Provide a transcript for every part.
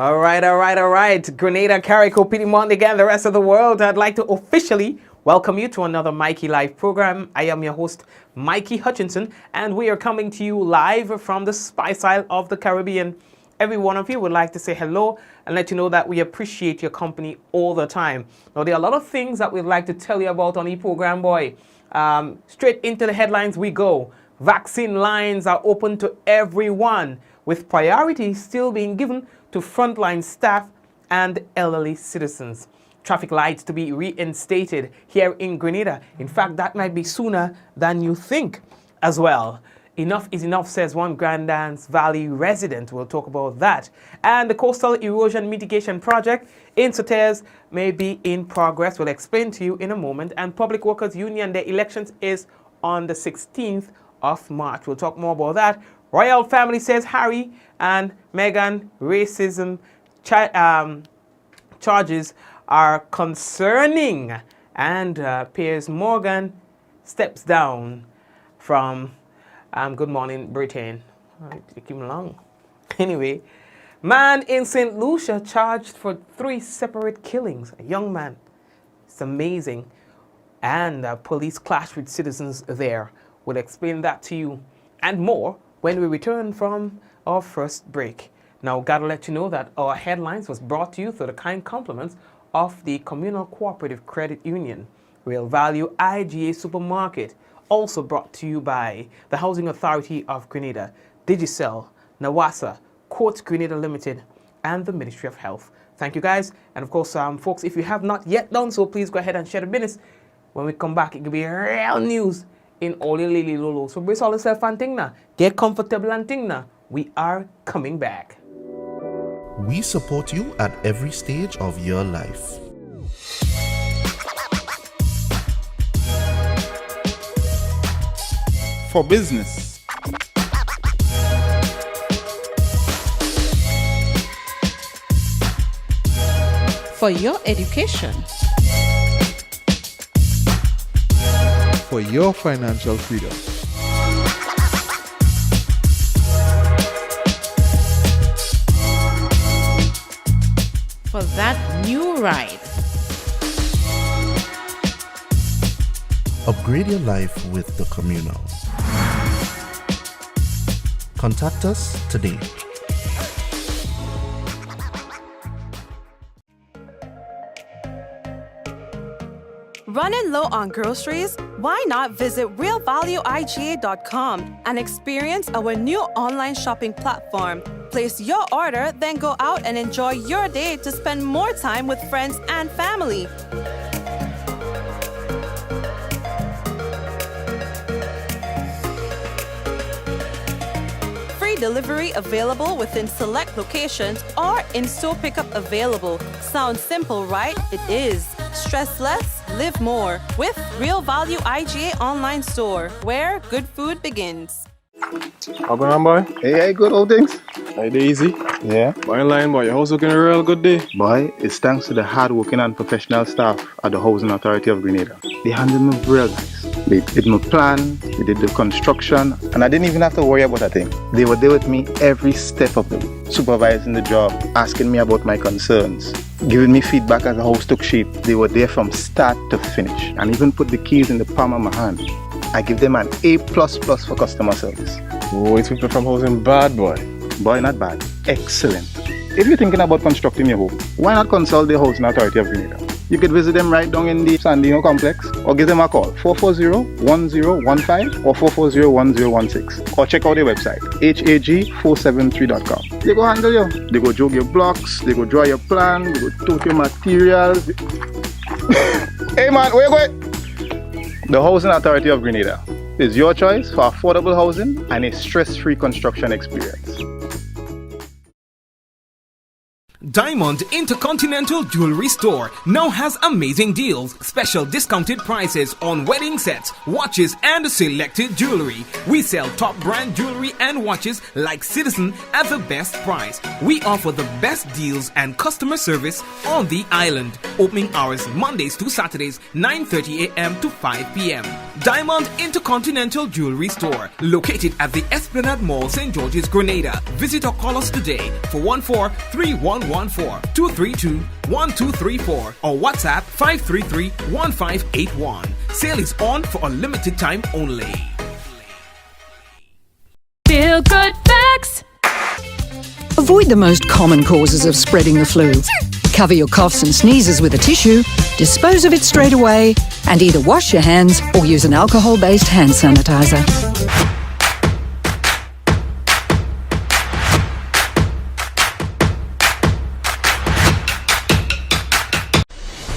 All right. Grenada, Carrico, Piedmont, again, the rest of the world. I'd like to officially welcome you to another Mikey Live program. I am your host, Mikey Hutchinson, and we are coming to you live from the Spice Isle of the Caribbean. Every one of you would like to say hello and let you know that we appreciate your company all the time. Now, there are a lot of things that we'd like to tell you about on the program, boy. Straight into the headlines we go. Vaccine lines are open to everyone, with priority still being given to frontline staff and elderly citizens. Traffic lights to be reinstated here in Grenada. In fact, that might be sooner than you think as well. Enough is enough, says one Grand Anse Valley resident. We'll talk about that. And the Coastal Erosion Mitigation project in Sauteurs may be in progress. We'll explain to you in a moment. And Public Workers Union, their elections is on the 16th of March. We'll talk more about that. Royal family, says Harry and Meghan, racism charges are concerning. And Piers Morgan steps down from Good Morning Britain. Take him long. Anyway, man in St. Lucia charged for 3 separate killings. A young man. It's amazing. And police clash with citizens there. We'll explain that to you and more when we return from our first break. Now, gotta let you know that our headlines was brought to you through the kind compliments of the Communal Cooperative Credit Union, Real Value IGA Supermarket, also brought to you by the Housing Authority of Grenada, Digicel, Nawasa, Courts Grenada Limited, and the Ministry of Health. Thank you, guys. And of course, folks, if you have not yet done so, please go ahead and share the business. When we come back, it will be real news in all your lily lolo. So brace all yourself and ting na. Get comfortable and ting na. We are coming back. We support you at every stage of your life. For business, for your education, for your financial freedom, for that new ride. Upgrade your life with the Communal. Contact us today. Running low on groceries? Why not visit realvalueiga.com and experience our new online shopping platform? Place your order, then go out and enjoy your day to spend more time with friends and family. Free delivery available within select locations or in-store pickup available. Sounds simple, right? It is. Stress less, live more with Real Value IGA online store, where good food begins. How going on, boy? Hey, good old things. Hey, easy. Yeah. Boy, in line, boy. Your house looking a real good day. Boy, it's thanks to the hard-working and professional staff at the Housing Authority of Grenada. They handled me real nice. They did my plan, they did the construction, and I didn't even have to worry about a thing. They were there with me every step of the way, supervising the job, asking me about my concerns, giving me feedback as the house took shape. They were there from start to finish, and even put the keys in the palm of my hand. I give them an A++ for customer service. Oh, it's people from housing bad, boy. Boy, not bad. Excellent. If you're thinking about constructing your home, why not consult the Housing Authority of Grenada? You could visit them right down in the Sandino complex, or give them a call, 440-1015 or 440-1016, or check out their website, hag473.com. They go handle you. They go jog your blocks, they go draw your plan, they go tote your materials. Hey man, where you going? The Housing Authority of Grenada is your choice for affordable housing and a stress-free construction experience. Diamond Intercontinental Jewelry Store now has amazing deals, special discounted prices on wedding sets, watches and selected jewelry. We sell top brand jewelry and watches like Citizen at the best price. We offer the best deals and customer service on the island. Opening hours Mondays to Saturdays 9:30 a.m. to 5 p.m. Diamond Intercontinental Jewelry Store, located at the Esplanade Mall, St. George's, Grenada. Visit or call us today for 14-3114-232-1234 or WhatsApp 533-1581. Sale is on for a limited time only. Feel good facts. Avoid the most common causes of spreading the flu. Cover your coughs and sneezes with a tissue, dispose of it straight away, and either wash your hands or use an alcohol-based hand sanitizer.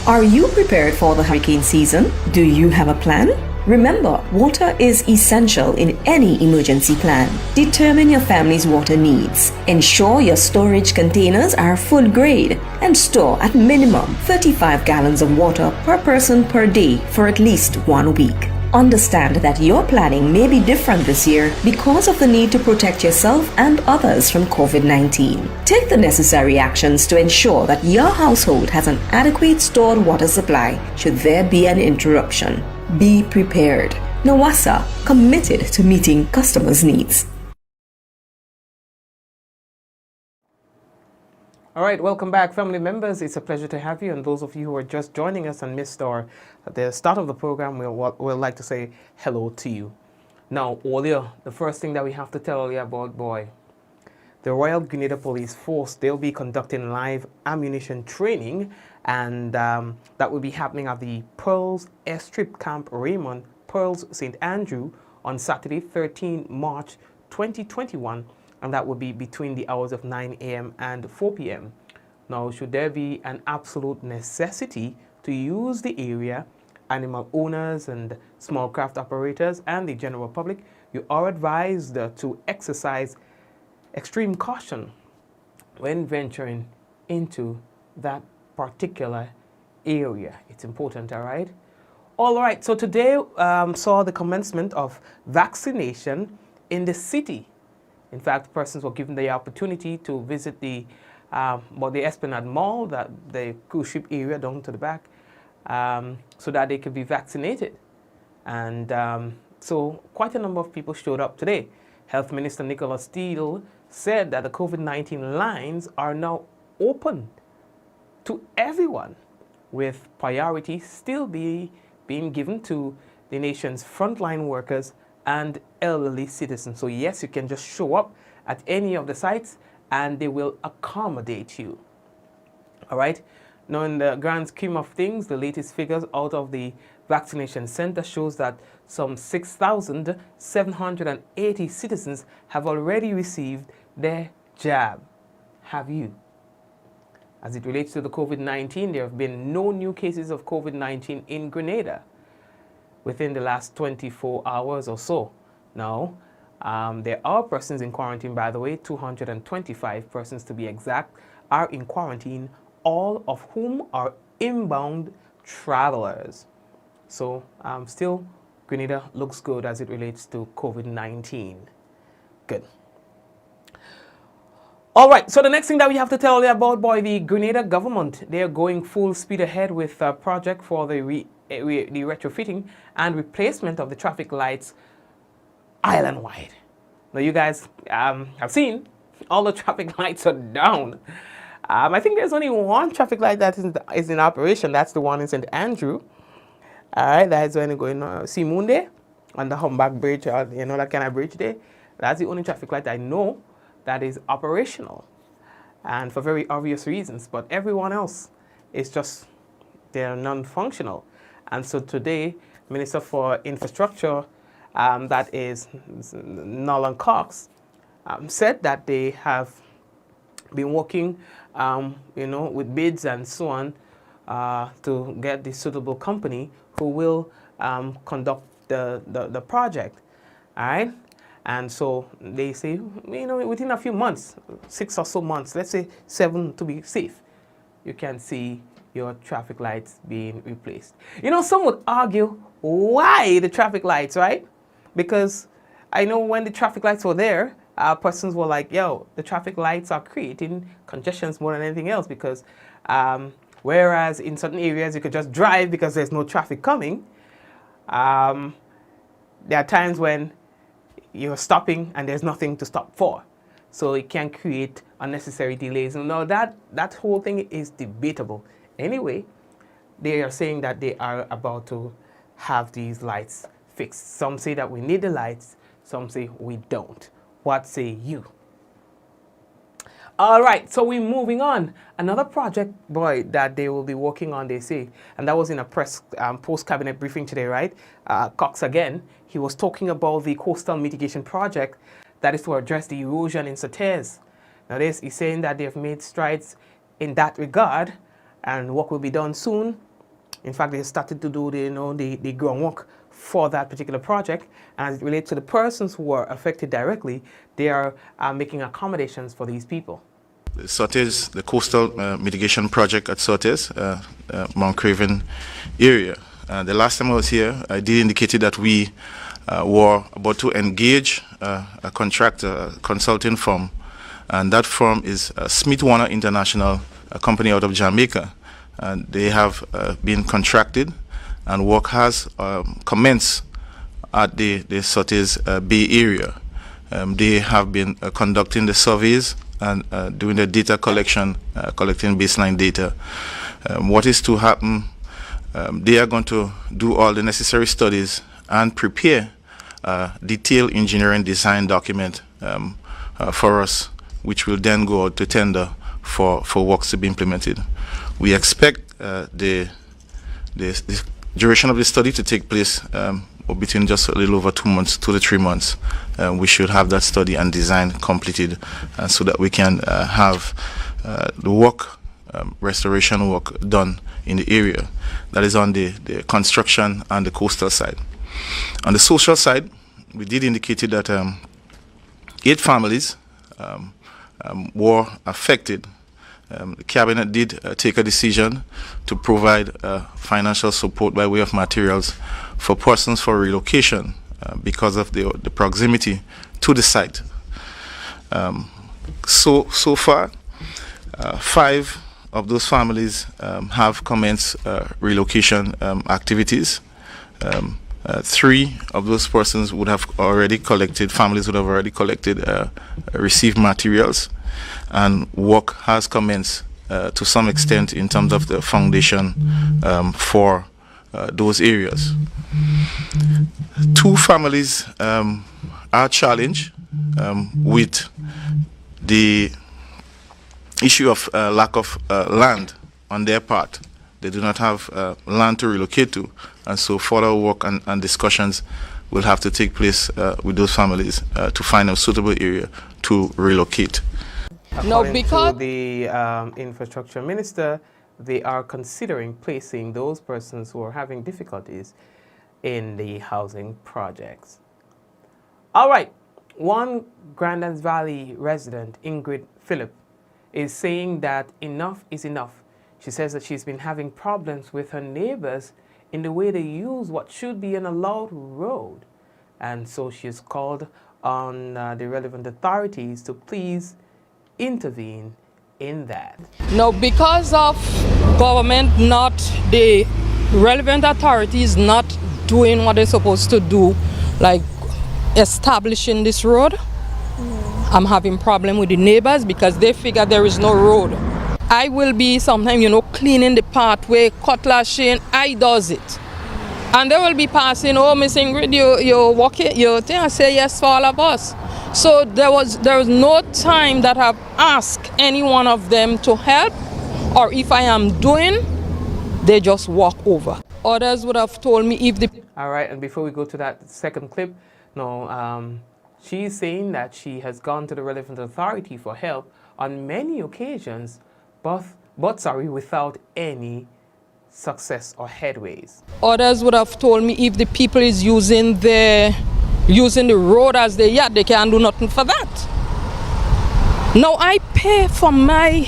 Are you prepared for the hurricane season? Do you have a plan? Remember, water is essential in any emergency plan. Determine your family's water needs. Ensure your storage containers are food grade and store at minimum 35 gallons of water per person per day for at least 1 week. Understand that your planning may be different this year because of the need to protect yourself and others from COVID-19. Take the necessary actions to ensure that your household has an adequate stored water supply should there be an interruption. Be prepared. NAWASA, committed to meeting customers' needs. All right, welcome back, family members. It's a pleasure to have you. And those of you who are just joining us and missed our at the start of the program, we'll like to say hello to you. Now, earlier, the first thing that we have to tell you about, the Royal Grenada Police Force, they'll be conducting live ammunition training, and that will be happening at the Pearls Airstrip Camp Raymond, Pearls, St. Andrew, on Saturday, 13 March 2021. And that will be between the hours of 9 a.m. and 4 p.m. Now, should there be an absolute necessity to use the area, animal owners and small craft operators and the general public, you are advised to exercise extreme caution when venturing into that particular area. It's important, all right? All right, so today saw the commencement of vaccination in the city. In fact, persons were given the opportunity to visit the Esplanade Mall, the cruise ship area down to the back, so that they could be vaccinated. And so quite a number of people showed up today. Health Minister Nicholas Steele said that the COVID-19 lines are now open to everyone, with priority still being given to the nation's frontline workers and elderly citizens. So yes, you can just show up at any of the sites and they will accommodate you. All right. Now, in the grand scheme of things, the latest figures out of the vaccination center shows that some 6,780 citizens have already received their jab. Have you? As it relates to the COVID-19, there have been no new cases of COVID-19 in Grenada within the last 24 hours or so. Now, there are persons in quarantine, by the way, 225 persons to be exact, are in quarantine, all of whom are inbound travelers. So still, Grenada looks good as it relates to COVID-19. Good. All right, so the next thing that we have to tell you about, the Grenada government, they are going full speed ahead with a project for the retrofitting and replacement of the traffic lights island-wide. Now, you guys have seen all the traffic lights are down. I think there's only one traffic light that is in operation. That's the one in St. Andrew. All right, that is when going on Simunde on the Humbug Bridge, that kind of bridge there. That's the only traffic light I know that is operational, and for very obvious reasons. But everyone else is just, they're non-functional. And so today, Minister for Infrastructure, that is Nolan Cox, said that they have been working, with bids and so on, to get the suitable company who will conduct the project. All right. And so they say, within a few months, 6 or so months, let's say 7 to be safe, you can see your traffic lights being replaced. Some would argue, why the traffic lights, right? Because I know when the traffic lights were there, persons were like, the traffic lights are creating congestions more than anything else, because whereas in certain areas you could just drive because there's no traffic coming, there are times when you're stopping and there's nothing to stop for. So it can create unnecessary delays. Now that whole thing is debatable. Anyway, they are saying that they are about to have these lights fixed. Some say that we need the lights, some say we don't. What say you? All right, so we're moving on. Another project, boy, that they will be working on, they say, and that was in a press post-cabinet briefing today, right? Cox again, he was talking about the Coastal Mitigation project that is to address the erosion in Sauteurs. Now he's saying that they've made strides in that regard and work will be done soon. In fact, they started to do the groundwork for that particular project. And as it relates to the persons who are affected directly, they are making accommodations for these people. The Sauteurs, the Coastal Mitigation project at Sauteurs, Mount Craven area. The last time I was here, I did indicate that we were about to engage a contractor, a consulting firm, and that firm is Smith Warner International, a company out of Jamaica. And they have been contracted, and work has commenced at the Sauteurs Bay area. They have been conducting the surveys and doing the data collection, collecting baseline data. What is to happen, they are going to do all the necessary studies and prepare a detailed engineering design document for us, which will then go out to tender for works to be implemented. We expect the duration of the study to take place between just a little over 2 months, 2 to 3 months. We should have that study and design completed so that we can have the work, restoration work done in the area. That is on the construction and the coastal side. On the social side, we did indicate that 8 families were affected. The cabinet did take a decision to provide financial support by way of materials for persons for relocation because of the proximity to the site. So far, 5 of those families have commenced relocation activities. 3 of those persons would have already collected, families would have already collected, received materials, and work has commenced to some extent in terms of the foundation for those areas. 2 families are challenged with the issue of lack of land on their part. They do not have land to relocate to, and so further work and discussions will have to take place with those families to find a suitable area to relocate. According to the infrastructure minister, they are considering placing those persons who are having difficulties in the housing projects. All right, one Grandlands Valley resident, Ingrid Phillip, is saying that enough is enough. She says that she's been having problems with her neighbors in the way they use what should be an allowed road. And so she's called on the relevant authorities to please intervene in that. No, because of government not, the relevant authorities not doing what they're supposed to do, like establishing this road, I'm having problem with the neighbors because they figure there is no road. I will be sometimes, cleaning the pathway, cutlassing, I does it. And they will be passing, oh, Miss Ingrid, you're walking, I say yes for all of us. So there was no time that I've asked any one of them to help, or if I am doing, they just walk over. Others would have told me if the... All right, and before we go to that second clip, she's saying that she has gone to the relevant authority for help on many occasions, but without any success or headways. Others would have told me if the people is using the road as their yard, they can't do nothing for that. Now I pay for my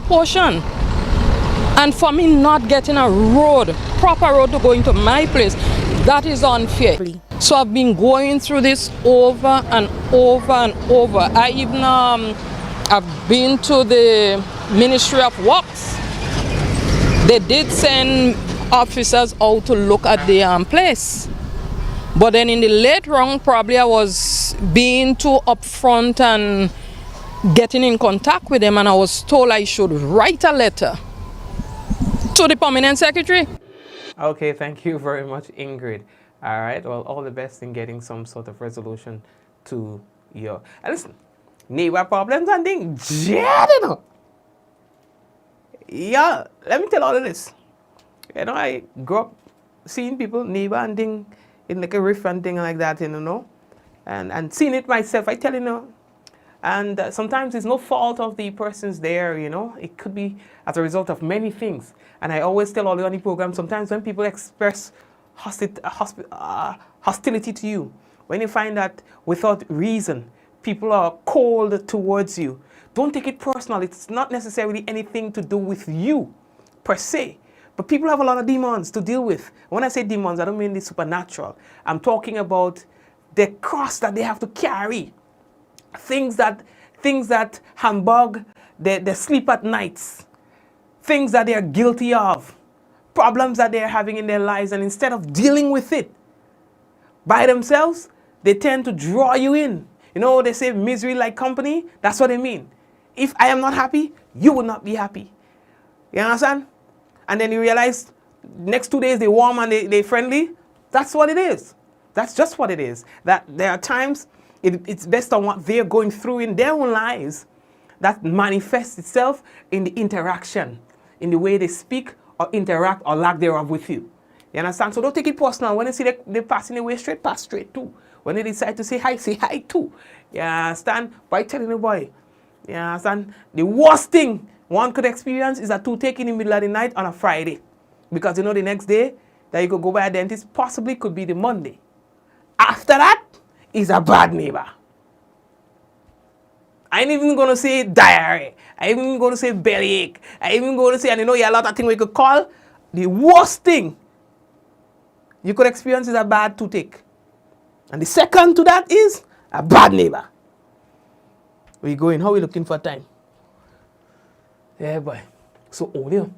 portion, and for me not getting a road, proper road to go into my place, that is unfair. So I've been going through this over and over and over. I even I've been to the Ministry of Works. They did send officers out to look at the place. But then in the late round, probably I was being too upfront and getting in contact with them, and I was told I should write a letter to the permanent secretary. Okay, thank you very much, Ingrid. All right, well, all the best in getting some sort of resolution to your... And listen, neighbor problems and things, yeah, you know. Yeah, let me tell all of this. You know, I grew up seeing people, neighbor and thing, in like a riff and thing like that, you know, and seeing it myself, I tell you, know, and sometimes it's no fault of the persons there, you know, it could be as a result of many things. And I always tell all the on the program, sometimes when people express hostility to you, when you find that without reason, people are cold towards you, don't take it personal. It's not necessarily anything to do with you, per se. But people have a lot of demons to deal with. When I say demons, I don't mean the supernatural. I'm talking about the cross that they have to carry. Things that humbug their sleep at nights. Things that they are guilty of. Problems that they're having in their lives. And instead of dealing with it by themselves, they tend to draw you in. You know, they say misery like company. That's what they mean. If I am not happy, you will not be happy. You understand? And then you realize next 2 days they're warm and they're friendly. That's what it is. That's just what it is. That there are times it's based on what they're going through in their own lives that manifests itself in the interaction, in the way they speak or interact or lack thereof with you. You understand? So don't take it personal. When you see they're passing away straight, pass straight too. When they decide to say hi too. You understand? By telling the boy. You understand? The worst thing one could experience is a toothache in the middle of the night on a Friday. Because you know the next day that you could go by a dentist possibly could be the Monday. After that is a bad neighbor. I ain't even going to say diarrhea. I ain't even going to say bellyache. I ain't even going to say, and you know, you have a lot of things we could call. The worst thing you could experience is a bad toothache. And the second to that is a bad neighbor. Where you going? How are we looking for time? Yeah, boy. So, earlier,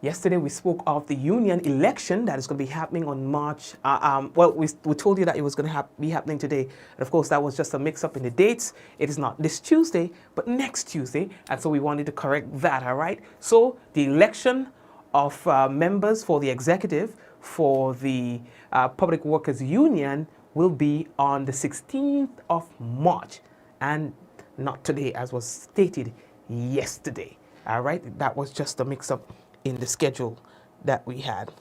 yesterday we spoke of the union election that is going to be happening on March. Well, we told you that it was going to be happening today. And of course, that was just a mix-up in the dates. It is not this Tuesday, but next Tuesday. And so we wanted to correct that, all right? So the election of members for the executive for the Public Workers Union will be on the 16th of March. And not today, as was stated yesterday. All right, that was just a mix-up in the schedule that we had.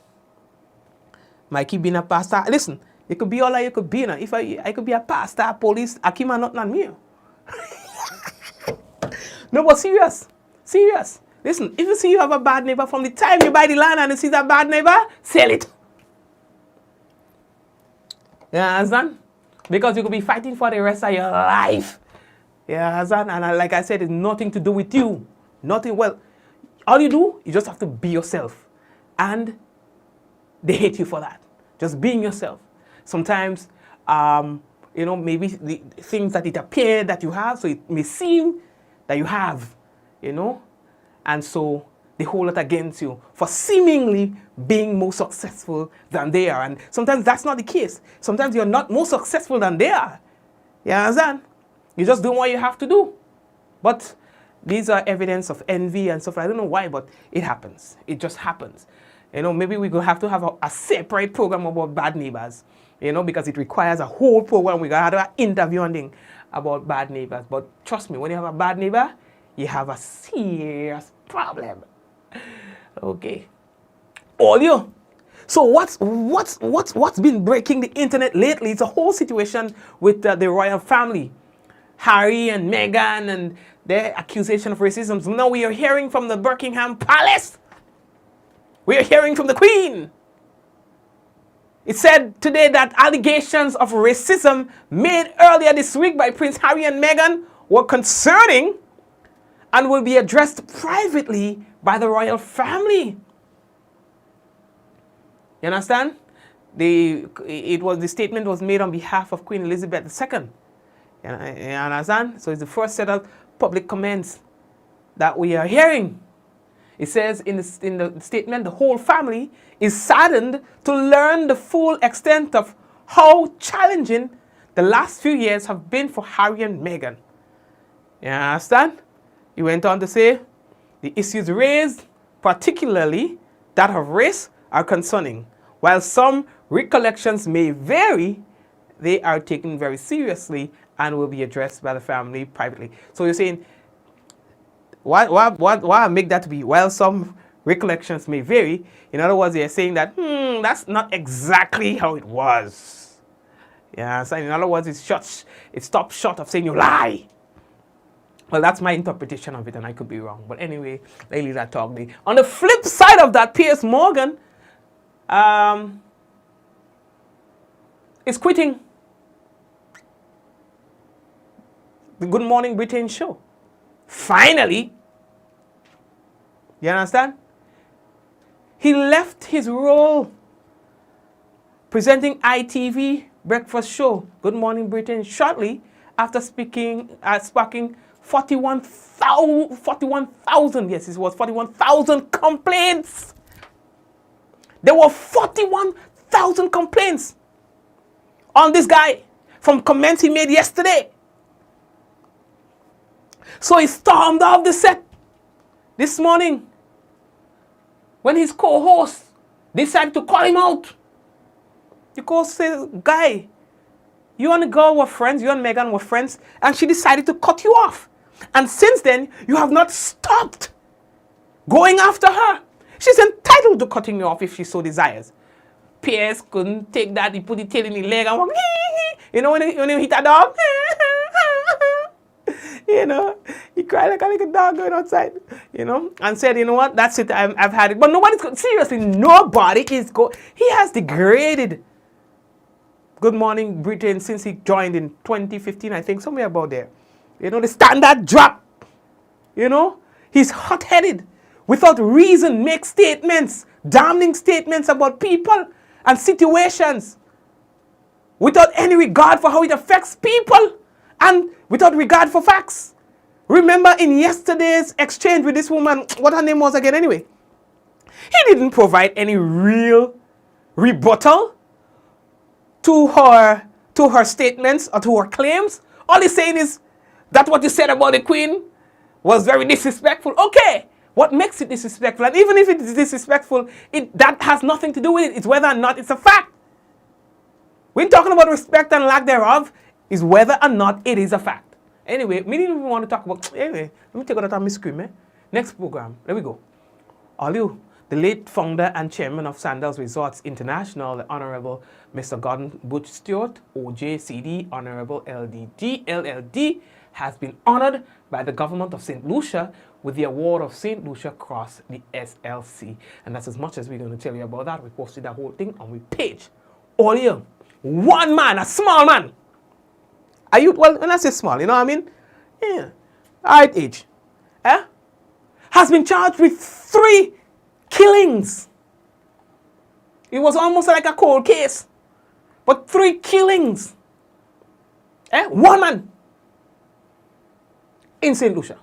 Mikey being a pastor, listen, it could be all you could be. If I could be a pastor, police, Akima not me. No, but serious. Listen, if you see you have a bad neighbor, from the time you buy the land and you see that bad neighbor, sell it. You understand? Because you could be fighting for the rest of your life. You understand? And like I said, it's nothing to do with you. Nothing. Well, all you do, you just have to be yourself. And they hate you for that. Just being yourself. Sometimes, you know, maybe the things that it appear that you have, so it may seem that you have, you know. And so they hold it against you for seemingly being more successful than they are. And sometimes that's not the case. Sometimes you're not more successful than they are. You understand? You just do what you have to do. But these are evidence of envy and stuff. I don't know why, but it happens. It just happens. You know, maybe we're going to have a separate program about bad neighbors, you know, because it requires a whole program. We're going to have an interview on thing about bad neighbors. But trust me, when you have a bad neighbor, you have a serious problem. Okay. Audio. So what's been breaking the internet lately? It's a whole situation with the royal family. Harry and Meghan and their accusation of racism. So now we are hearing from the Buckingham Palace. We are hearing from the Queen. It said today that allegations of racism made earlier this week by Prince Harry and Meghan were concerning and will be addressed privately by the royal family. You understand? The statement was made on behalf of Queen Elizabeth II. You understand? So it's the first set of public comments that we are hearing. It says in the statement, the whole family is saddened to learn the full extent of how challenging the last few years have been for Harry and Meghan. You understand? He went on to say, the issues raised, particularly that of race, are concerning. While some recollections may vary, they are taken very seriously and will be addressed by the family privately. So you're saying, why make that to be? While some recollections may vary, in other words, they're saying that, that's not exactly how it was. Yeah, so in other words, it stops short of saying you lie. Well, that's my interpretation of it, and I could be wrong. But anyway, they leave that talk there. On the flip side of that, Piers Morgan is quitting the Good Morning Britain show. Finally. You understand? He left his role presenting ITV breakfast show, Good Morning Britain, shortly after sparking 41,000, yes, it was 41,000 complaints. There were 41,000 complaints on this guy from comments he made yesterday. So he stormed off the set this morning when his co-host decided to call him out. The co-host said, guy, you and the girl were friends, you and Meghan were friends, and she decided to cut you off. And since then, you have not stopped going after her. She's entitled to cutting you off if she so desires. Piers couldn't take that. He put his tail in his leg and went, you know, when he hit a dog? You know, he cried like a little dog going outside, you know, and said, you know what, that's it, I've had it. But seriously, nobody is he has degraded Good Morning Britain since he joined in 2015, I think, somewhere about there. You know, the standard drop. You know, he's hot-headed, without reason, makes statements, damning statements about people and situations, without any regard for how it affects people and without regard for facts. Remember in yesterday's exchange with this woman, what her name was again anyway? He didn't provide any real rebuttal to her statements or to her claims. All he's saying is that what you said about the Queen was very disrespectful. Okay, what makes it disrespectful? And even if it is disrespectful, that has nothing to do with it. It's whether or not it's a fact. When talking about respect and lack thereof, is whether or not it is a fact. Anyway, we didn't even want to talk about. Anyway, let me take out that my screen, eh? Next program. There we go. Aliu, the late founder and chairman of Sandals Resorts International, the Honorable Mr. Gordon Butch Stewart, OJCD, Honorable LDG, LLD, has been honored by the government of St. Lucia with the award of St. Lucia Cross, the SLC. And that's as much as we're going to tell you about that. We posted that whole thing on our page. Aliu, one man, a small man. Are you, well, when I say small, you know what I mean? Yeah. Right age. Has been charged with 3 killings. It was almost like a cold case. But 3 killings. One man. In St. Lucia.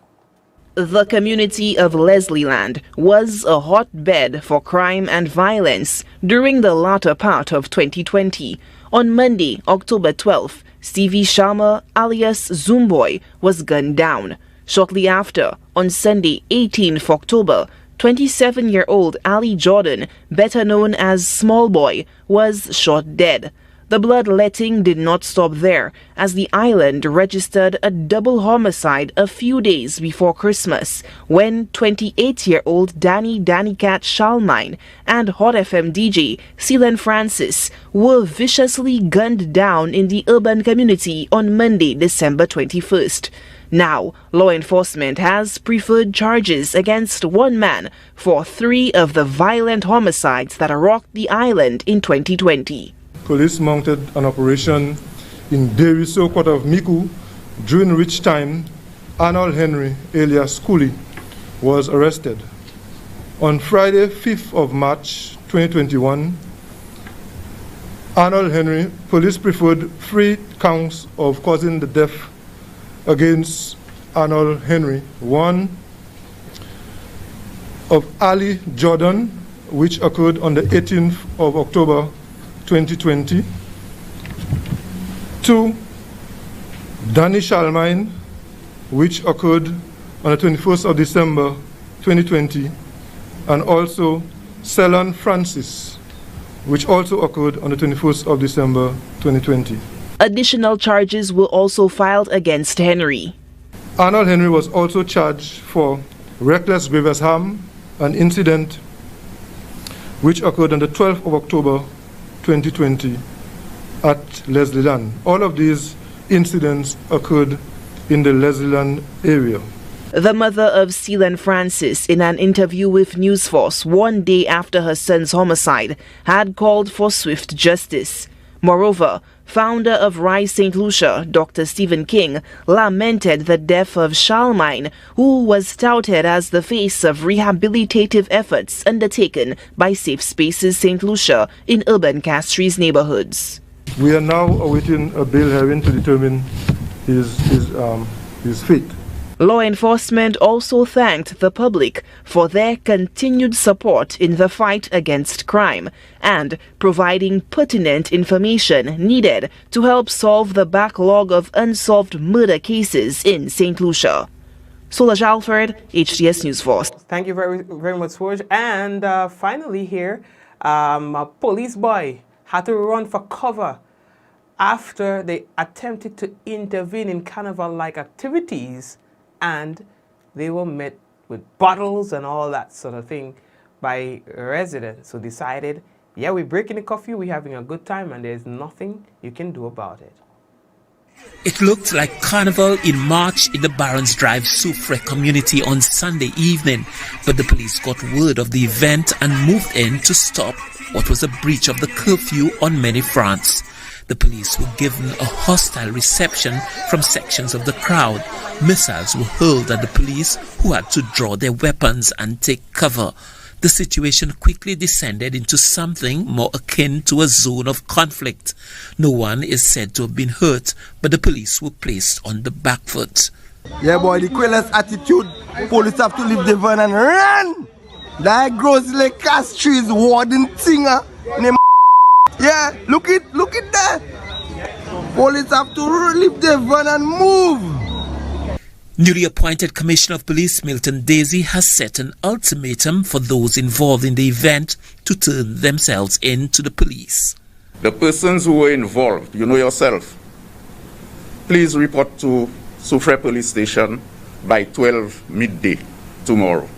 The community of Leslieland was a hotbed for crime and violence during the latter part of 2020. On Monday, October 12th, Stevie Sharma, alias Zoomboy, was gunned down. Shortly after, on Sunday, 18th October, 27-year-old Ali Jordan, better known as Small Boy, was shot dead. The bloodletting did not stop there, as the island registered a double homicide a few days before Christmas, when 28-year-old Danny Cat Shalmine and Hot FM DJ Celine Francis were viciously gunned down in the urban community on Monday, December 21st. Now, law enforcement has preferred charges against one man for 3 of the violent homicides that rocked the island in 2020. Police mounted an operation in Deriso quarter of Miku, during which time Arnold Henry, alias Cooley, was arrested. On Friday, 5th of March 2021, Arnold Henry, police preferred 3 counts of causing the death against Arnold Henry. 1 of Ali Jordan, which occurred on the 18th of October 2020, 2, Danny Shalmine, which occurred on the 21st of December 2020, and also Ceylon Francis, which also occurred on the 21st of December 2020. Additional charges were also filed against Henry. Arnold Henry was also charged for reckless grievous harm, an incident which occurred on the 12th of October 2020 at Leslieland. All of these incidents occurred in the Leslieland area. The mother of Ceylon Francis, in an interview with News Force 1 day after her son's homicide, had called for swift justice. Moreover, founder of Rise St. Lucia, Dr. Stephen King, lamented the death of Shalmine, who was touted as the face of rehabilitative efforts undertaken by Safe Spaces St. Lucia in urban Castries neighborhoods. We are now awaiting a bail hearing to determine his fate. Law enforcement also thanked the public for their continued support in the fight against crime and providing pertinent information needed to help solve the backlog of unsolved murder cases in St. Lucia. Solange Alford, HTS News Force. Thank you very, very much, Solange. And finally here, a police boy had to run for cover after they attempted to intervene in carnival-like activities, and they were met with bottles and all that sort of thing by residents who decided, yeah, we're breaking the curfew, we're having a good time, and there's nothing you can do about it. It looked like carnival in March in the Barons Drive Soufre community on Sunday evening, but the police got word of the event and moved in to stop what was a breach of the curfew on many fronts. The police were given a hostile reception from sections of the crowd. Missiles were hurled at the police, who had to draw their weapons and take cover. The situation quickly descended into something more akin to a zone of conflict. No one is said to have been hurt, but the police were placed on the back foot. Yeah, boy, the quiller's attitude. Police have to leave the van and run. That grows like Castries warden thinger. Yeah, look it there. Police have to leave the van and move. Newly appointed Commissioner of Police Milton Daisy has set an ultimatum for those involved in the event to turn themselves in to the police. The persons who were involved, you know yourself, please report to Soufre Police Station by 12 midday tomorrow,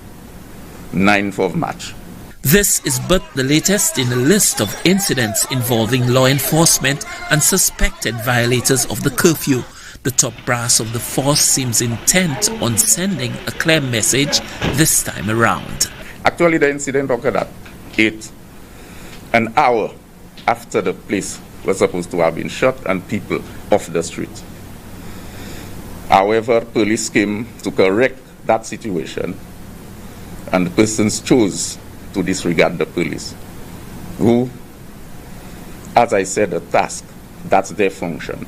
9th of March. This is but the latest in a list of incidents involving law enforcement and suspected violators of the curfew. The top brass of the force seems intent on sending a clear message this time around. Actually, the incident occurred at 8, an hour after the place was supposed to have been shut and people off the street. However, police came to correct that situation, and the persons chose to disregard the police, who, as I said, a task, that's their function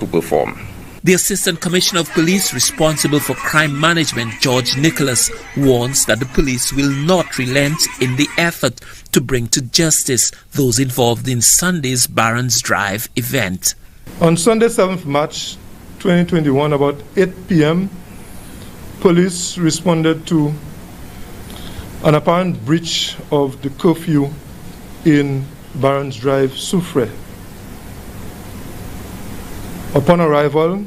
to perform. The Assistant Commissioner of Police responsible for crime management, George Nicholas, warns that the police will not relent in the effort to bring to justice those involved in Sunday's Barons Drive event. On Sunday, 7th March 2021, about 8 p.m., police responded to an apparent breach of the curfew in Barons Drive, Soufre. Upon arrival,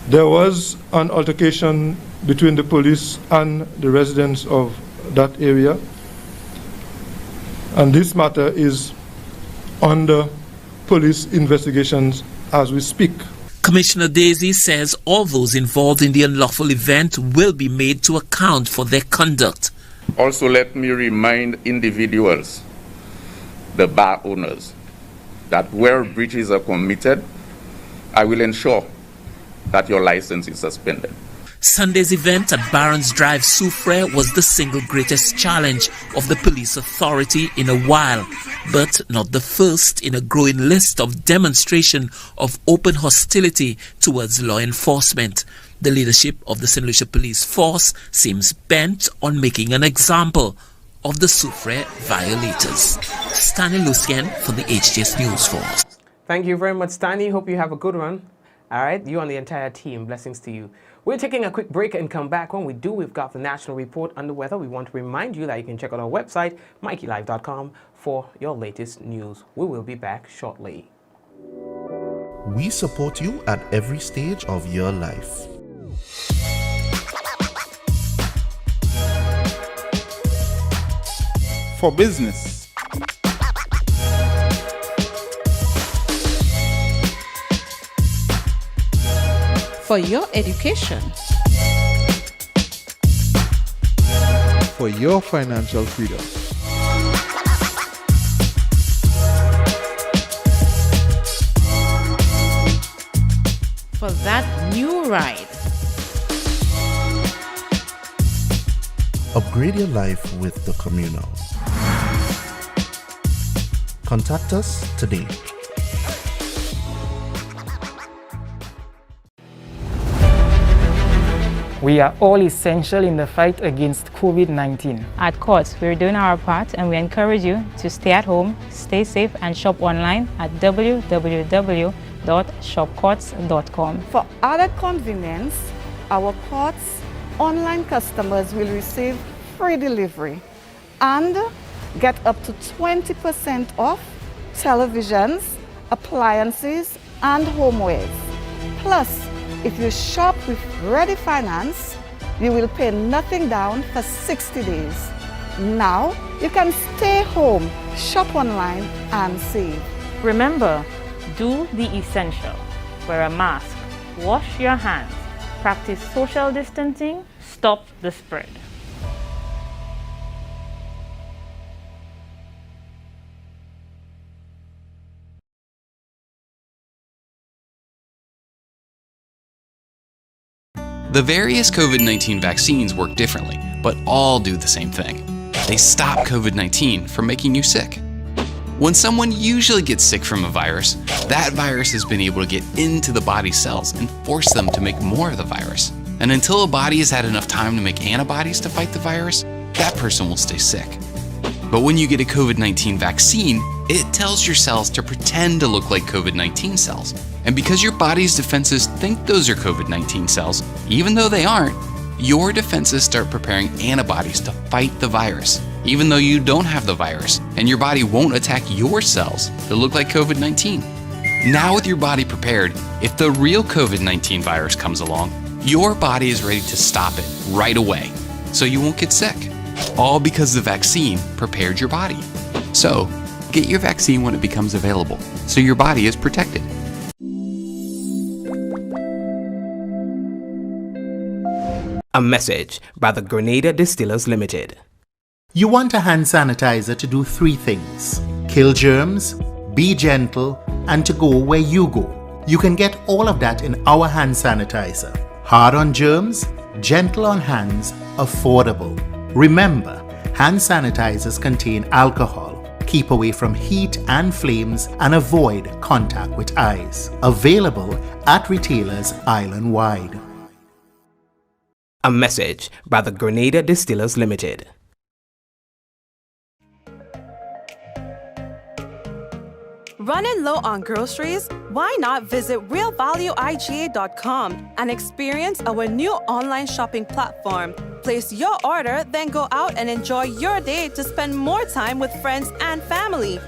there was an altercation between the police and the residents of that area, and this matter is under police investigations as we speak. Commissioner Daisy says all those involved in the unlawful event will be made to account for their conduct. Also, let me remind individuals, the bar owners, that where breaches are committed, I will ensure that your license is suspended. Sunday's event at Barons Drive, Soufre was the single greatest challenge of the police authority in a while, but not the first in a growing list of demonstration of open hostility towards law enforcement. The leadership of the St. Lucia Police Force seems bent on making an example of the Soufre violators. Stanley Lucien for the HTS News Force. Thank you very much, Stanley. Hope you have a good one. All right, you and the entire team, blessings to you. We're taking a quick break and come back. When we do, we've got the national report on the weather. We want to remind you that you can check out our website, mikeylive.com, for your latest news. We will be back shortly. We support you at every stage of your life. For business. For your education. For your financial freedom. For that new ride. Upgrade your life with the communal. Contact us today. We are all essential in the fight against COVID-19. At Courts, we're doing our part and we encourage you to stay at home, stay safe and shop online at www.shopcourts.com. For added convenience, our Courts online customers will receive free delivery and get up to 20% off televisions, appliances and homewares. Plus, if you shop with Ready Finance, you will pay nothing down for 60 days. Now, you can stay home, shop online, and save. Remember, do the essential. Wear a mask, wash your hands, practice social distancing, stop the spread. The various COVID-19 vaccines work differently, but all do the same thing. They stop COVID-19 from making you sick. When someone usually gets sick from a virus, that virus has been able to get into the body's cells and force them to make more of the virus. And until a body has had enough time to make antibodies to fight the virus, that person will stay sick. But when you get a COVID-19 vaccine, it tells your cells to pretend to look like COVID-19 cells. And because your body's defenses think those are COVID-19 cells, even though they aren't, your defenses start preparing antibodies to fight the virus, even though you don't have the virus, and your body won't attack your cells that look like COVID-19. Now with your body prepared, if the real COVID-19 virus comes along, your body is ready to stop it right away, so you won't get sick. All because the vaccine prepared your body. So, get your vaccine when it becomes available, so your body is protected. A message by the Grenada Distillers Limited. You want a hand sanitizer to do 3 things: kill germs, be gentle, and to go where you go. You can get all of that in our hand sanitizer. Hard on germs, gentle on hands, affordable. Remember, hand sanitizers contain alcohol. Keep away from heat and flames and avoid contact with eyes. Available at retailers island-wide. A message by the Grenada Distillers Limited. Running low on groceries? Why not visit realvalueiga.com and experience our new online shopping platform? Place your order, then go out and enjoy your day to spend more time with friends and family.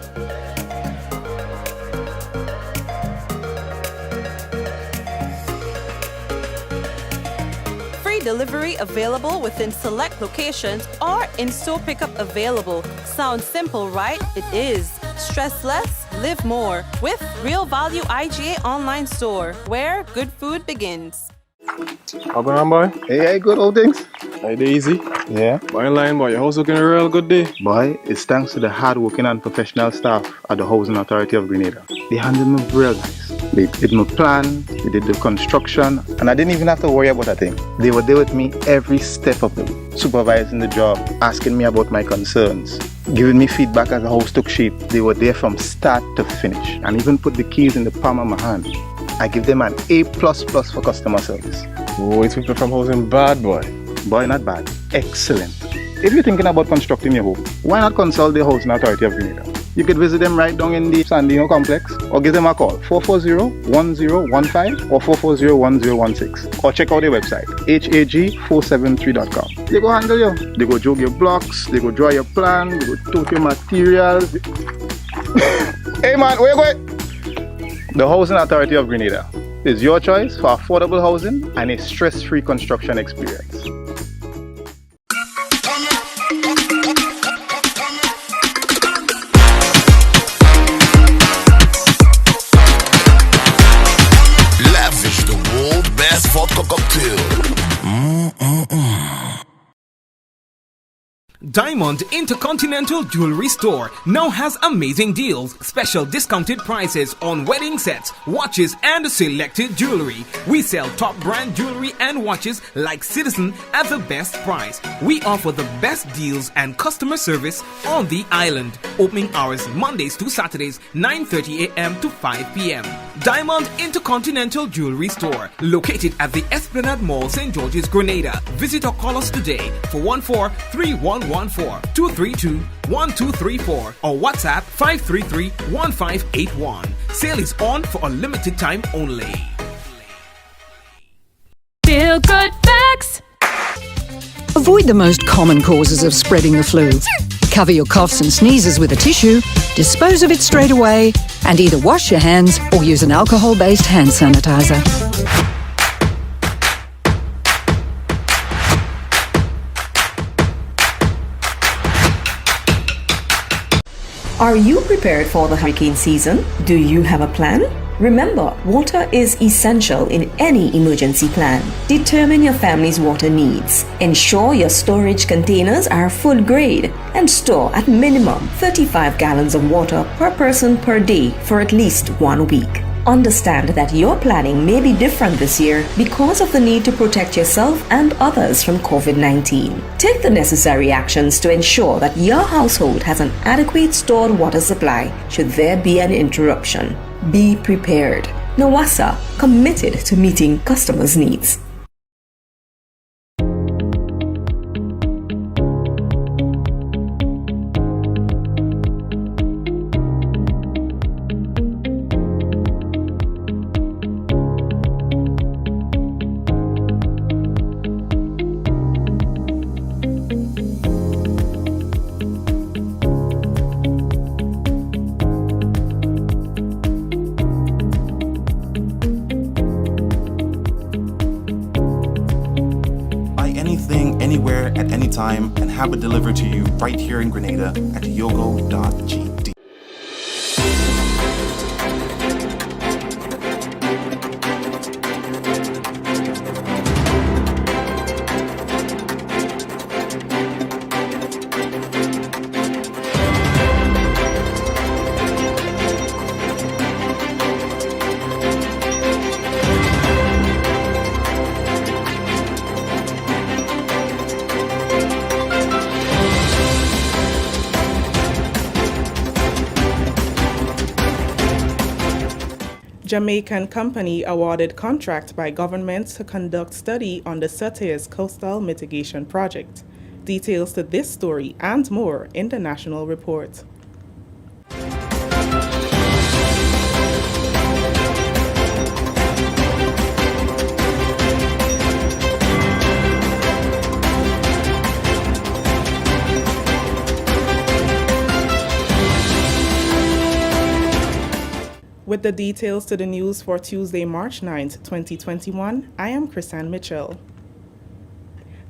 Free delivery available within select locations or in-store pickup available. Sounds simple, right? It is. Stress less, live more with Real Value IGA online store, where good food begins. How going on, boy? Hey, good old things. Hey, easy. Yeah. Boy, line, boy, your house looking a real good day. Boy, it's thanks to the hard-working and professional staff at the Housing Authority of Grenada. They handled me real nice. They did my plan, they did the construction, and I didn't even have to worry about a thing. They were there with me every step of the way, supervising the job, asking me about my concerns, giving me feedback as the house took shape. They were there from start to finish, and even put the keys in the palm of my hand. I give them an A++ for customer service. Oh, it's people from housing bad, boy. Boy, not bad. Excellent. If you're thinking about constructing your home, why not consult the Housing Authority of Grenada? you could visit them right down in the Sandino complex or give them a call 440-1015 or 440-1016 or check out their website hag473.com. They go handle you. They go jog your blocks, they go draw your plan, they go tote your materials. Hey man, where you going? The Housing Authority of Grenada is your choice for affordable housing and a stress-free construction experience. Lavish the world's best vodka cocktail. Diamond Intercontinental Jewelry Store now has amazing deals, special discounted prices on wedding sets, watches and selected jewelry. We sell top brand jewelry and watches like Citizen at the best price. We offer the best deals and customer service on the island. Opening hours Mondays to Saturdays 9:30 a.m. to 5 p.m. Diamond Intercontinental Jewelry Store, located at the Esplanade Mall, St. George's, Grenada. Visit or call us today for 14-3114-232-1234 or WhatsApp 533-1581. Sale is on for a limited time only. Feel good facts. Avoid the most common causes of spreading the flu. Cover your coughs and sneezes with a tissue, dispose of it straight away, and either wash your hands or use an alcohol-based hand sanitizer. Are you prepared for the hurricane season? Do you have a plan? Remember, water is essential in any emergency plan. Determine your family's water needs. Ensure your storage containers are food grade and store at minimum 35 gallons of water per person per day for at least 1 week. Understand that your planning may be different this year because of the need to protect yourself and others from COVID-19. Take the necessary actions to ensure that your household has an adequate stored water supply should there be an interruption. Be prepared. Nawasa, committed to meeting customers' needs. Anywhere at any time and have it delivered to you right here in Grenada at yogo.gd. Jamaican company awarded contract by government to conduct study on the Sauteurs Coastal Mitigation Project. Details to this story and more in the National Report. With the details to the news for Tuesday, March 9th, 2021, I am Chrisanne Mitchell.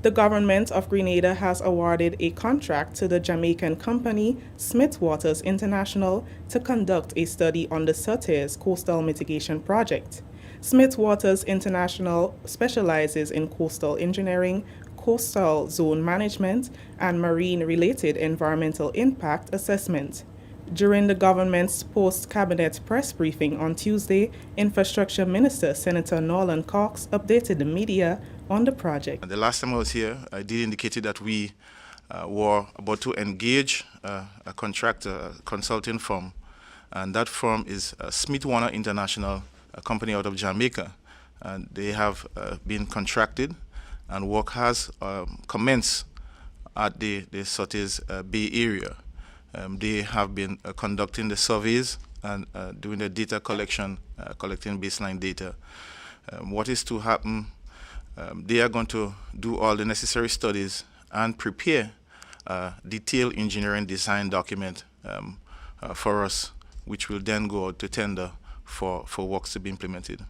The government of Grenada has awarded a contract to the Jamaican company Smith Waters International to conduct a study on the Sauteurs Coastal Mitigation Project. Smith Waters International specializes in coastal engineering, coastal zone management, and marine-related environmental impact assessment. During the government's post-cabinet press briefing on Tuesday, Infrastructure Minister Senator Norland Cox updated the media on the project. The last time I was here, I did indicate that we were about to engage a contractor, a consulting firm, and that firm is Smith Waters International, a company out of Jamaica. And they have been contracted, and work has commenced at the Sauteurs Bay area. They have been conducting the surveys and doing the data collection, collecting baseline data. What is to happen? They are going to do all the necessary studies and prepare a detailed engineering design document for us, which will then go out to tender for works to be implemented.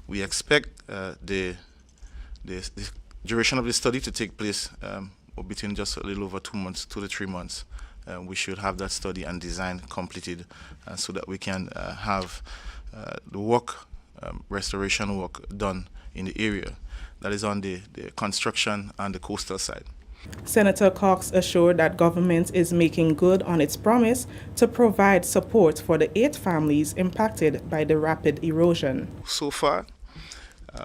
We expect the duration of the study to take place between just a little over 2 months, 2 to 3 months. We should have that study and design completed so that we can have the work, restoration work done in the area. That is on the construction and the coastal side. Senator Cox assured that government is making good on its promise to provide support for the 8 families impacted by the rapid erosion. So far,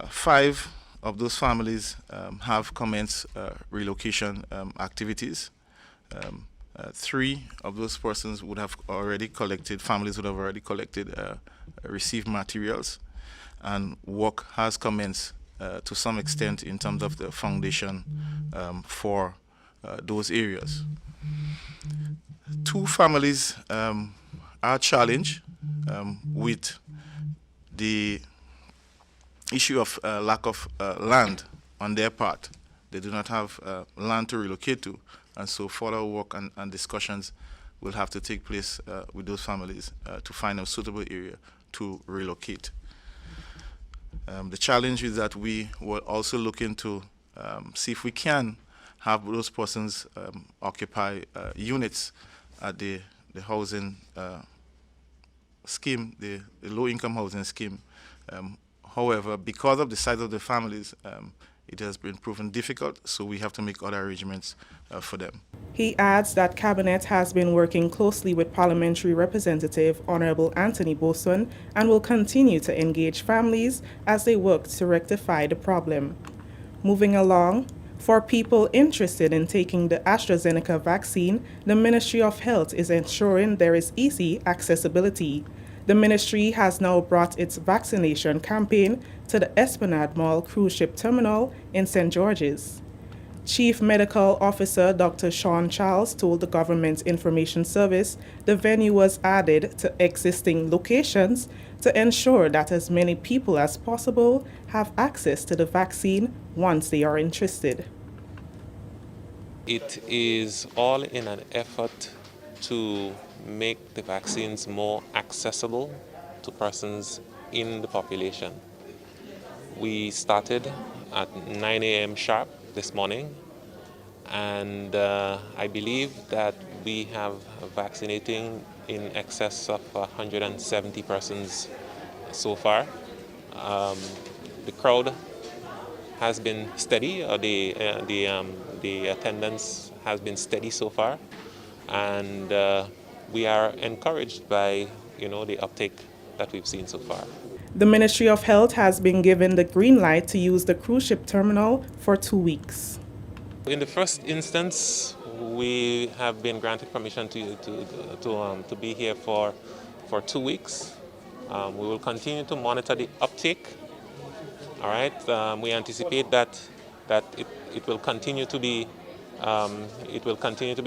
5 of those families have commenced relocation activities. 3 of those persons would have already collected, families would have already collected, received materials, and work has commenced to some extent in terms of the foundation for those areas. 2 families are challenged with the issue of lack of land on their part. They do not have land to relocate to, and so further work and discussions will have to take place with those families to find a suitable area to relocate. The challenge is that we will also look into see if we can have those persons occupy units at the housing scheme, the low-income housing scheme. However, because of the size of the families, it has been proven difficult, so we have to make other arrangements for them. He adds that Cabinet has been working closely with Parliamentary Representative Honorable Anthony Boson and will continue to engage families as they work to rectify the problem. Moving along, for people interested in taking the AstraZeneca vaccine, the Ministry of Health is ensuring there is easy accessibility. The ministry has now brought its vaccination campaign to the Esplanade Mall cruise ship terminal in St. George's. Chief Medical Officer Dr. Sean Charles told the Government Information Service the venue was added to existing locations to ensure that as many people as possible have access to the vaccine once they are interested. It is all in an effort to make the vaccines more accessible to persons in the population. We started at 9 a.m. sharp this morning, and I believe that we have vaccinating in excess of 170 persons so far. The crowd has been steady, the attendance has been steady so far, and we are encouraged by the uptake that we've seen so far. The Ministry of Health has been given the green light to use the cruise ship terminal for 2 weeks. In the first instance, we have been granted permission to be here for 2 weeks. We will continue to monitor the uptake. All right, we anticipate that it will continue to be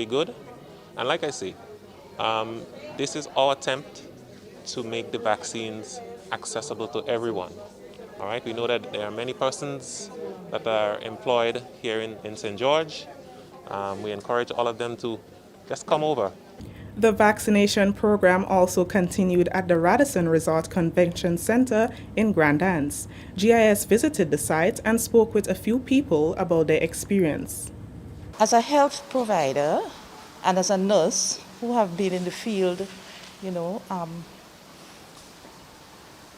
good. And like I say, this is our attempt to make the vaccines accessible to everyone. All right, we know that there are many persons that are employed here in St. George. We encourage all of them to just come over. The vaccination program also continued at the Radisson Resort Convention Center in Grand Anse. GIS visited the site and spoke with a few people about their experience. As a health provider and as a nurse who have been in the field,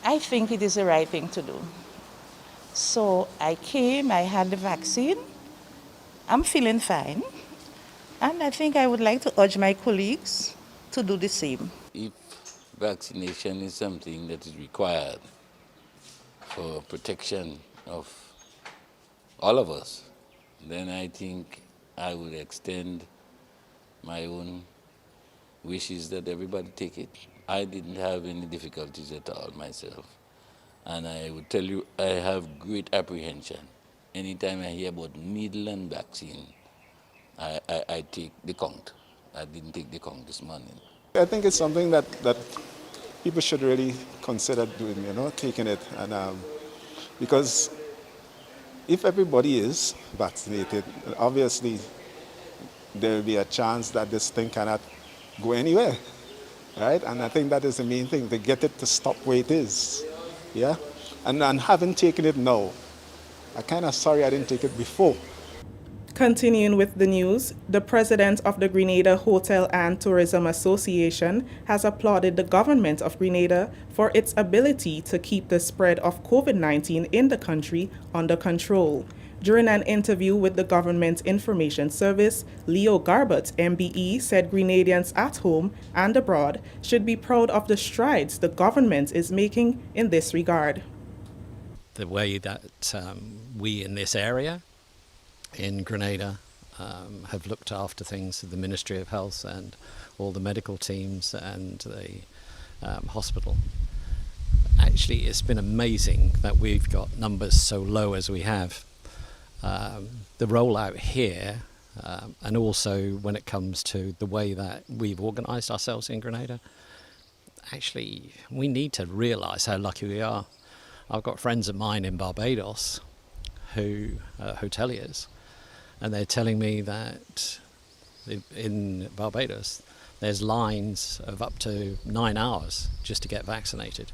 I think it is the right thing to do. So I came, I had the vaccine, I'm feeling fine, and I think I would like to urge my colleagues to do the same. If vaccination is something that is required for protection of all of us, then I think I would extend my own wishes that everybody take it. I didn't have any difficulties at all myself. And I would tell you, I have great apprehension. Anytime I hear about needle and vaccine, I take the count. I didn't take the count this morning. I think it's something that people should really consider doing, taking it. And because if everybody is vaccinated, obviously there will be a chance that this thing cannot go anywhere, right? And I think that is the main thing, to get it to stop where it is, yeah? And having taken it now, I'm kind of sorry I didn't take it before. Continuing with the news, the president of the Grenada Hotel and Tourism Association has applauded the government of Grenada for its ability to keep the spread of COVID-19 in the country under control. During an interview with the Government Information Service, Leo Garbett, MBE, said Grenadians at home and abroad should be proud of the strides the government is making in this regard. The way that we in this area in Grenada have looked after things, the Ministry of Health and all the medical teams and the hospital. Actually, it's been amazing that we've got numbers so low as we have. The rollout here, and also when it comes to the way that we've organised ourselves in Grenada, actually we need to realise how lucky we are. I've got friends of mine in Barbados who are hoteliers, and they're telling me that in Barbados there's lines of up to 9 hours just to get vaccinated.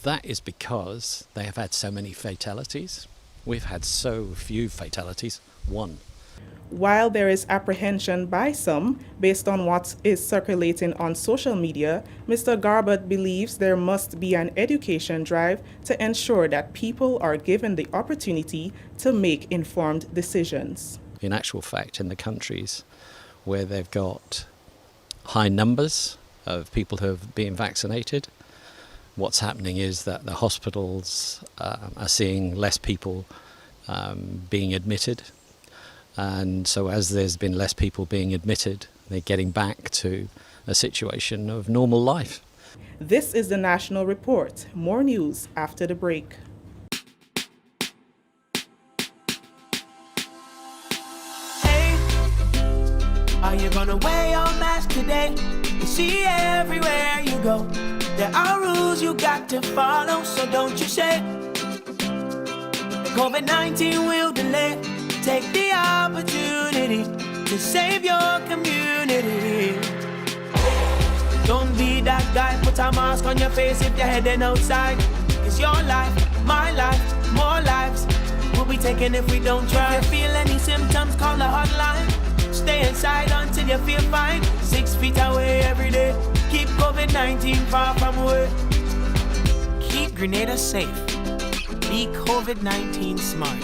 That is because they have had so many fatalities. We've had so few fatalities, one. While there is apprehension by some based on what is circulating on social media, Mr. Garbett believes there must be an education drive to ensure that people are given the opportunity to make informed decisions. In actual fact, in the countries where they've got high numbers of people who have been vaccinated, what's happening is that the hospitals are seeing less people being admitted. And so as there's been less people being admitted, they're getting back to a situation of normal life. This is the National Report. More news after the break. Hey, are you gonna wear your mask today? You see everywhere you go, there are rules you got to follow, so don't you say COVID-19 will delay. Take the opportunity to save your community. Don't be that guy, put a mask on your face if you're heading outside. It's your life, my life, more lives will be taken if we don't try. If you feel any symptoms, call the hotline. Stay inside until you feel fine. 6 feet away every day. Keep COVID-19 far from away. Keep Grenada safe. Be COVID-19 smart.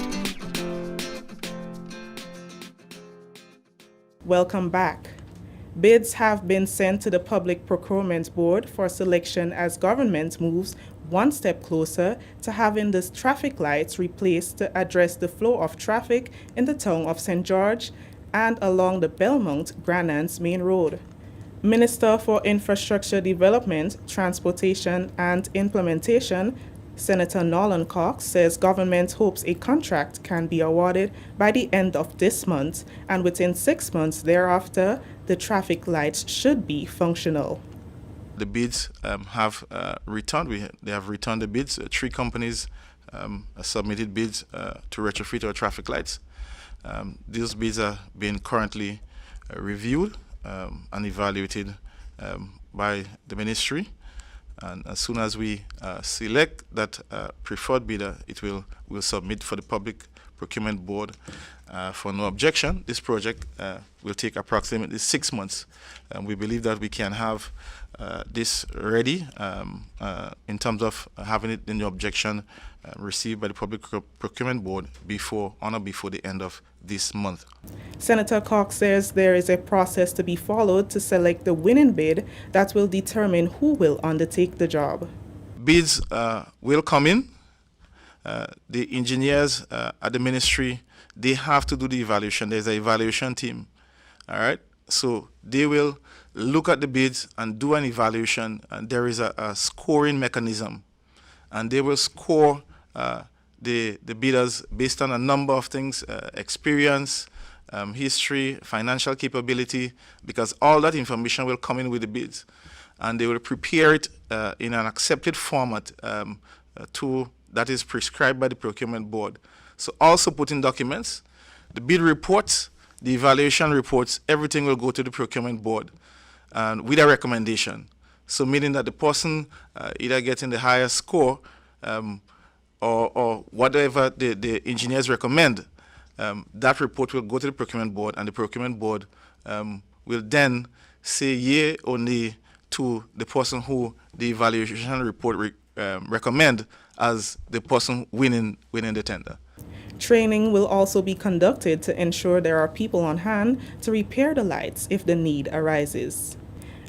Welcome back. Bids have been sent to the Public Procurement Board for selection as government moves one step closer to having the traffic lights replaced to address the flow of traffic in the town of St. George and along the Belmont-Grand Anse Main Road. Minister for Infrastructure Development, Transportation and Implementation, Senator Nolan Cox, says government hopes a contract can be awarded by the end of this month, and within 6 months thereafter, the traffic lights should be functional. The bids have returned. They have returned the bids. 3 companies submitted bids to retrofit our traffic lights. These bids are being currently reviewed and evaluated by the ministry. And as soon as we select that preferred bidder, we'll submit for the Public Procurement Board for no objection. This project will take approximately 6 months. We believe that we can have this ready in terms of having it in the objection received by the Public Procurement Board before the end of this month. Senator Cox says there is a process to be followed to select the winning bid that will determine who will undertake the job. Bids will come in. The engineers at the ministry, they have to do the evaluation. There's an evaluation team. All right. So they will look at the bids and do an evaluation. And there is a scoring mechanism. And they will score the bidders based on a number of things, experience, history, financial capability, because all that information will come in with the bids. And they will prepare it in an accepted format that is prescribed by the procurement board. So all supporting documents, the bid reports, the evaluation reports, everything will go to the procurement board and with a recommendation. So meaning that the person either getting the highest score or whatever the engineers recommend, that report will go to the procurement board, and the procurement board will then say yea or nay to the person who the evaluation report recommend as the person winning the tender. Training will also be conducted to ensure there are people on hand to repair the lights if the need arises.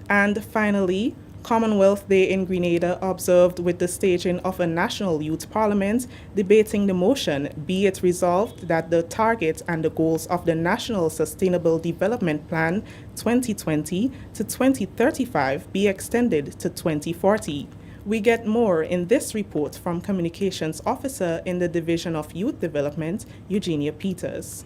And finally, Commonwealth Day in Grenada observed with the staging of a National Youth Parliament debating the motion, be it resolved that the targets and the goals of the National Sustainable Development Plan 2020 to 2035 be extended to 2040. We get more in this report from Communications Officer in the Division of Youth Development, Eugenia Piers.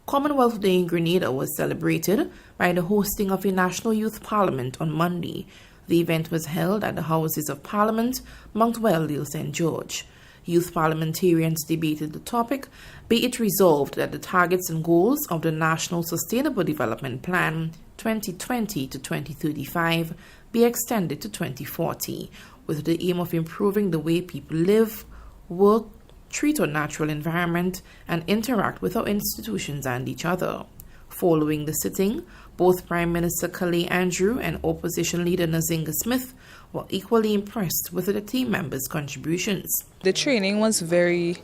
Commonwealth Day in Grenada was celebrated by the hosting of a National Youth Parliament on Monday. The event was held at the Houses of Parliament, Mount Welldale, St. George. Youth parliamentarians debated the topic, be it resolved that the targets and goals of the National Sustainable Development Plan 2020 to 2035 be extended to 2040, with the aim of improving the way people live, work, treat our natural environment, and interact with our institutions and each other. Following the sitting, both Prime Minister Kale Andrew and Opposition Leader Nzinga Smith were equally impressed with the team members' contributions. The training was very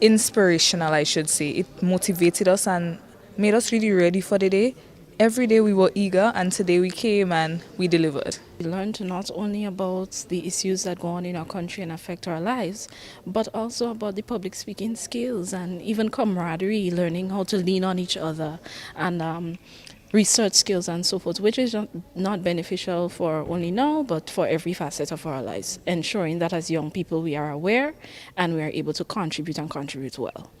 inspirational, I should say. It motivated us and made us really ready for the day. Every day we were eager, and today we came and we delivered. We learned not only about the issues that go on in our country and affect our lives, but also about the public speaking skills and even camaraderie, learning how to lean on each other, and research skills and so forth, which is not beneficial for only now, but for every facet of our lives, ensuring that as young people we are aware and we are able to contribute and contribute well.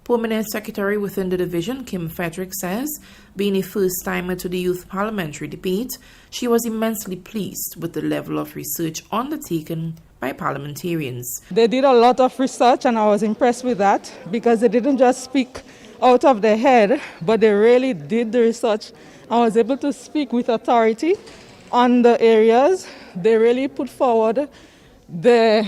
Permanent Secretary within the division, Kim Frederick, says, being a first-timer to the youth parliamentary debate, she was immensely pleased with the level of research undertaken by parliamentarians. They did a lot of research, and I was impressed with that, because they didn't just speak out of their head, but they really did the research. I was able to speak with authority on the areas. They really put forward the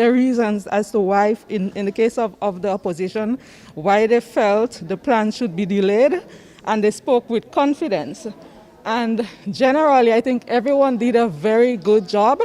reasons as to why, in the case of the opposition, why they felt the plan should be delayed, and they spoke with confidence. And generally, I think everyone did a very good job.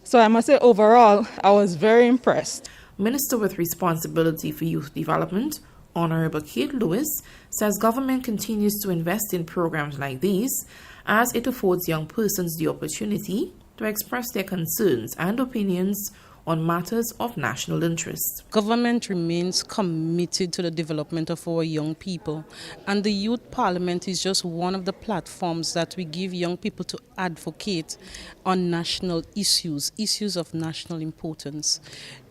So I must say, overall, I was very impressed. Minister with responsibility for youth development, Honorable Kate Lewis, says government continues to invest in programs like these as it affords young persons the opportunity to express their concerns and opinions on matters of national interest. Government remains committed to the development of our young people, and the Youth Parliament is just one of the platforms that we give young people to advocate on national issues of national importance.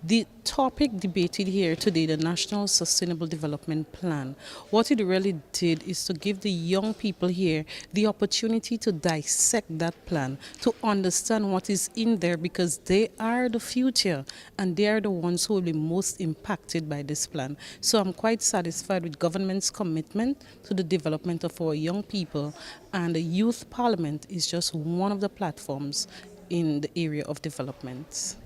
The topic debated here today, the National Sustainable Development Plan, what it really did is to give the young people here the opportunity to dissect that plan, to understand what is in there, because they are the future and they are the ones who will be most impacted by this plan. So I'm quite satisfied with government's commitment to the development of our young people, and the Youth Parliament is just one of the platforms in the area of development.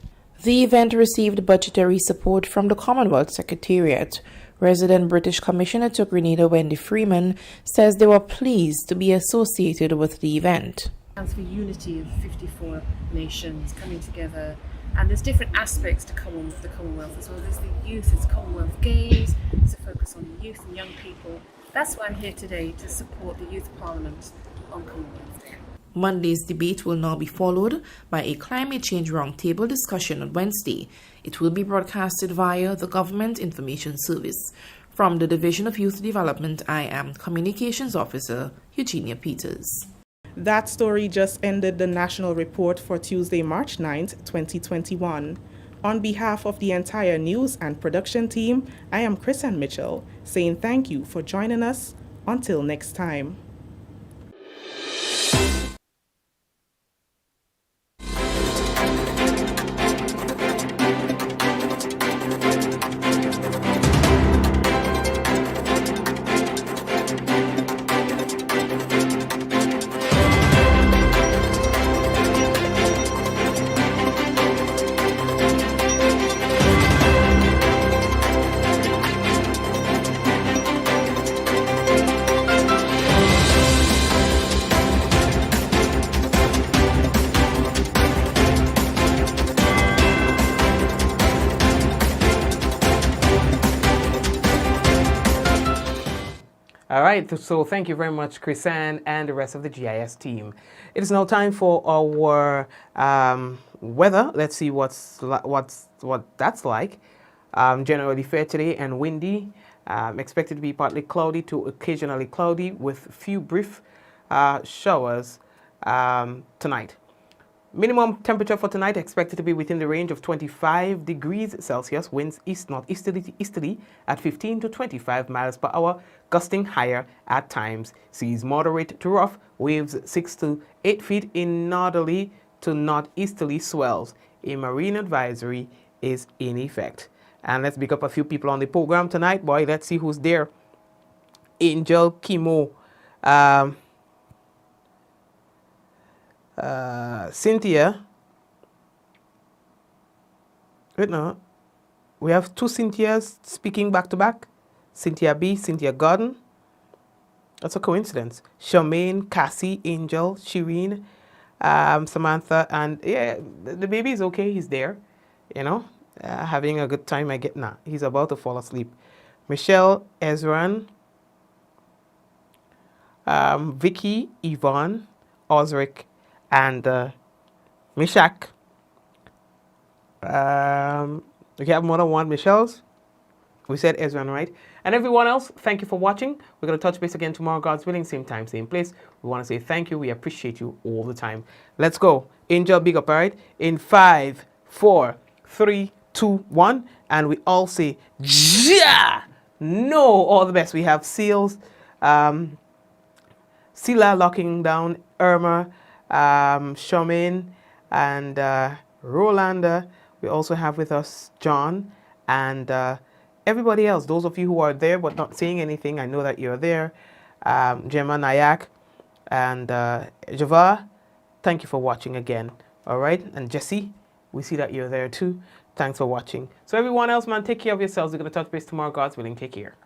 The event received budgetary support from the Commonwealth Secretariat. Resident British Commissioner to Grenada Wendy Freeman says they were pleased to be associated with the event. Stands for unity of 54 nations coming together, and there's different aspects to the Commonwealth as well. There's the youth, it's Commonwealth Games, it's a focus on the youth and young people. That's why I'm here today, to support the Youth Parliament on Commonwealth Day. Monday's debate will now be followed by a climate change roundtable discussion on Wednesday. It will be broadcasted via the Government Information Service. From the Division of Youth Development, I am Communications Officer Eugenia Piers. That story just ended the national report for Tuesday, March 9th, 2021. On behalf of the entire news and production team, I am Chris Mitchell, saying thank you for joining us. Until next time. All right, so thank you very much, Chrisanne and the rest of the GIS team. It is now time for our weather. Let's see what that's like. Generally fair today and windy. Expected to be partly cloudy to occasionally cloudy with few brief showers tonight. Minimum temperature for tonight expected to be within the range of 25 degrees Celsius. Winds east-northeasterly to easterly at 15 to 25 miles per hour, gusting higher at times. Seas moderate to rough, waves 6 to 8 feet in northerly to northeasterly swells. A marine advisory is in effect. And let's pick up a few people on the program tonight, boy. Let's see who's there. Angel Chemo. Cynthia. Wait, no. We have two Cynthias speaking back to back. Cynthia B, Cynthia Gordon. That's a coincidence. Charmaine, Cassie, Angel, Shireen, Samantha, and yeah, the baby is okay. He's there, you know, having a good time. He's about to fall asleep. Michelle, Ezran, Vicky, Yvonne, Osric, and Mishak. We have more than one Michelle's. We said Ezran, right? And everyone else, thank you for watching. We're going to touch base again tomorrow, God's willing, same time, same place. We want to say thank you. We appreciate you all the time. Let's go. Angel, big up, all right? In 5, 4, 3, 2, 1. And we all say, yeah! No, all the best. We have Seals, Sila locking down, Irma, Charmaine, and Rolanda. We also have with us John and everybody else. Those of you who are there but not saying anything, I know that you're there. Gemma Nayak and Java, thank you for watching again. All right, and Jesse, we see that you're there too. Thanks for watching. So everyone else, man, take care of yourselves. We're going to touch base tomorrow, God's willing. Take care.